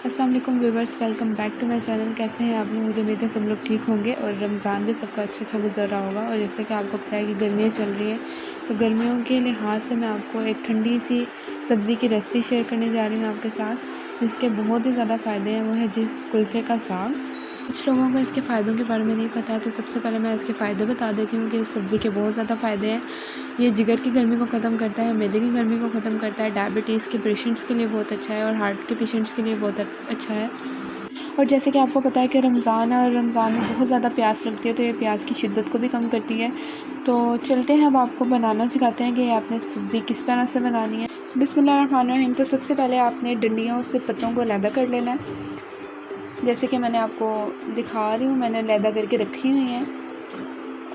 अस्सलाम वालेकुम viewers, welcome back to my channel. कैसे हैं आप लोग? मुझे उम्मीद है सब लोग ठीक होंगे और रमज़ान भी सबका अच्छा गुजर रहा होगा। और जैसे कि आपको पता है कि गर्मियाँ चल रही हैं, तो गर्मियों के लिहाज से मैं आपको एक ठंडी सी सब्ज़ी की रेसिपी शेयर करने जा रही हूँ आपके साथ, जिसके बहुत ही ज़्यादा फ़ायदे हैं। वो है कुल्फ़े का साग। कुछ लोगों को इसके फ़ायदों के बारे में नहीं पता है, तो सबसे पहले मैं इसके फ़ायदे बता देती हूँ कि इस सब्ज़ी के बहुत ज़्यादा फ़ायदे हैं। ये जिगर की गर्मी को ख़त्म करता है, मैदे की गर्मी को ख़त्म करता है, डायबिटीज़ के पेशेंट्स के लिए बहुत अच्छा है और हार्ट के पेशेंट्स के लिए बहुत अच्छा है। और जैसे कि आपको पता है कि रमज़ान है और रमज़ान में बहुत ज़्यादा प्यास लगती है, तो ये प्यास की शिद्दत को भी कम करती है। तो चलते हैं, अब आपको बनाना सिखाते हैं कि आपने सब्ज़ी किस तरह से बनानी है। बिस्मिल्लाहिर्रहमानिर्रहीम। तो सबसे पहले आपने डंडियों से पत्तों को अलहदा कर लेना है। जैसे कि मैंने आपको दिखा रही हूँ, मैंने अलहदा करके रखी हुई हैं।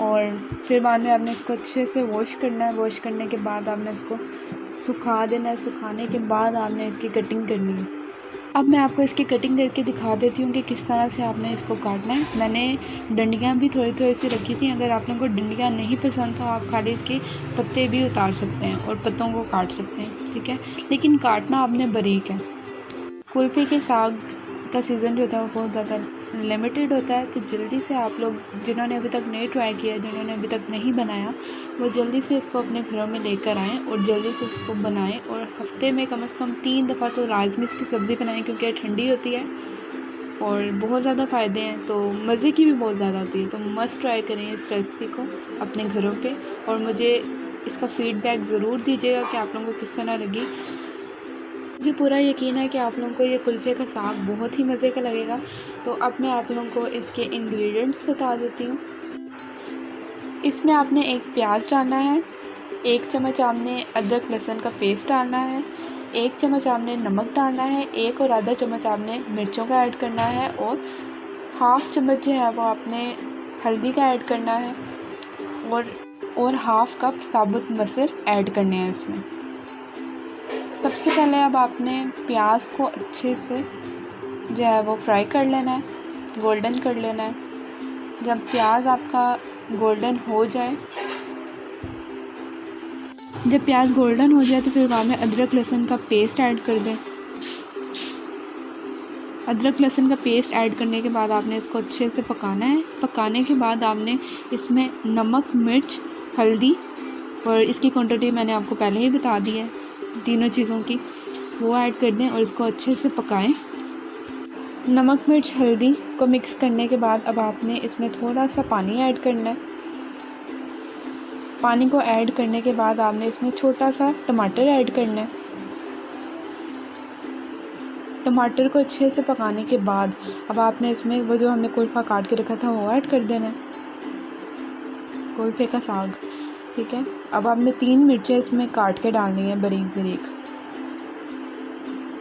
और फिर बाद में आपने इसको अच्छे से वॉश करना है। वॉश करने के बाद आपने इसको सुखा देना है। सुखाने के बाद आपने इसकी कटिंग करनी है। अब मैं आपको इसकी कटिंग करके दिखा देती हूँ कि किस तरह से आपने इसको काटना है। मैंने डंडियाँ भी थोड़ी थोड़ी सी रखी थी। अगर आप लोगों को डंडियाँ नहीं पसंद तो आप खाली इसके पत्ते भी उतार सकते हैं और पत्तों को काट सकते हैं, ठीक है। लेकिन काटना आपने बारीक है। कुल्फ़ी के साग का सीज़न जो होता है वो बहुत ज़्यादा लिमिटेड होता है, तो जल्दी से आप लोग जिन्होंने अभी तक नहीं ट्राई किया, जिन्होंने अभी तक नहीं बनाया, वो जल्दी से इसको अपने घरों में लेकर आएँ और जल्दी से इसको बनाएं। और हफ्ते में कम से कम 3 दफ़ा तो लाजमी इसकी सब्ज़ी बनाएं, क्योंकि ठंडी होती है और बहुत ज़्यादा फ़ायदे हैं, तो मज़े की भी बहुत ज़्यादा होती है। तो मस्ट ट्राई करें इस रेसिपी को अपने घरों पर और मुझे इसका फ़ीडबैक ज़रूर दीजिएगा कि आप लोगों को किस तरह लगी। मुझे पूरा यकीन है कि आप लोगों को ये कुल्फ़े का साग बहुत ही मज़े का लगेगा। तो अब मैं आप लोगों को इसके इंग्रेडिएंट्स बता देती हूँ। इसमें आपने एक प्याज डालना है, 1 चम्मच आपने अदरक लहसुन का पेस्ट डालना है, 1 चम्मच आपने नमक डालना है, 1 और आधा चम्मच आपने मिर्चों का ऐड करना है और हाफ़ चम्मच जो है वो आपने हल्दी का ऐड करना है और हाफ़ कप साबुत मसर ऐड करने हैं इसमें। सबसे पहले अब आपने प्याज को अच्छे से जो है वो फ्राई कर लेना है, गोल्डन कर लेना है। जब प्याज आपका गोल्डन हो जाए तो फिर बाद में अदरक लहसुन का पेस्ट ऐड कर दें। अदरक लहसुन का पेस्ट ऐड करने के बाद आपने इसको अच्छे से पकाना है। पकाने के बाद आपने इसमें नमक, मिर्च, हल्दी और इसकी क्वांटिटी मैंने आपको पहले ही बता दी है, तीनों चीज़ों की, वो ऐड कर दें और इसको अच्छे से पकाएं। नमक, मिर्च, हल्दी को मिक्स करने के बाद अब आपने इसमें थोड़ा सा पानी ऐड करना है। पानी को ऐड करने के बाद आपने इसमें छोटा सा टमाटर ऐड करना है। टमाटर को अच्छे से पकाने के बाद अब आपने इसमें वो जो हमने कुल्फ़ा काट के रखा था वो ऐड कर देना है, कुल्फ़े का साग, ठीक है। अब आपने 3 मिर्चें इसमें काट के डालनी है, बारीक बारीक।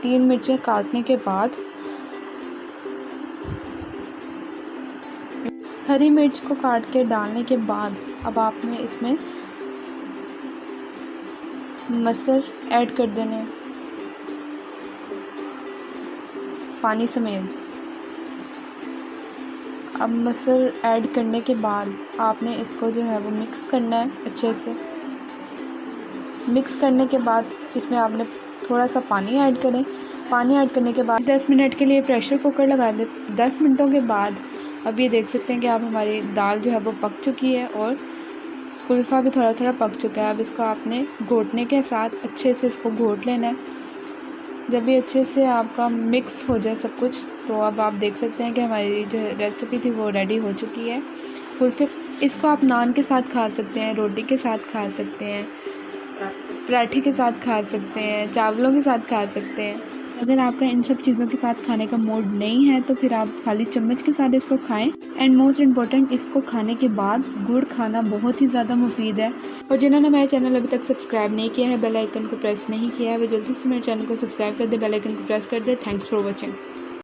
3 मिर्चें काटने के बाद हरी मिर्च को काट के डालने के बाद अब आपने इसमें मसर ऐड कर देने हैं पानी समेत। अब मसर ऐड करने के बाद आपने इसको जो है वो मिक्स करना है अच्छे से। मिक्स करने के बाद इसमें आपने थोड़ा सा पानी ऐड करें। पानी ऐड करने के बाद 10 मिनट के लिए प्रेशर कुकर लगा दें। 10 मिनटों के बाद अब ये देख सकते हैं कि आप हमारी दाल जो है वो पक चुकी है और कुल्फ़ा भी थोड़ा थोड़ा पक चुका है। अब इसको आपने घोटने के साथ अच्छे से इसको घोट लेना है। जब ये अच्छे से आपका मिक्स हो जाए सब कुछ, तो अब आप देख सकते हैं कि हमारी जो रेसिपी थी वो रेडी हो चुकी है। कुल्फ़े इसको आप नान के साथ खा सकते हैं, रोटी के साथ खा सकते हैं, पराठे के साथ खा सकते हैं, चावलों के साथ खा सकते हैं। अगर आपका इन सब चीज़ों के साथ खाने का मूड नहीं है तो फिर आप खाली चम्मच के साथ इसको खाएं। एंड मोस्ट इम्पॉर्टेंट, इसको खाने के बाद गुड़ खाना बहुत ही ज़्यादा मुफीद है। और जिन्होंने मेरा चैनल अभी तक सब्सक्राइब नहीं किया है, बेल आइकन को प्रेस नहीं किया है, वो जल्दी से मेरे चैनल को सब्सक्राइब कर दे, बेल आइकन को प्रेस कर दे। Thanks for watching.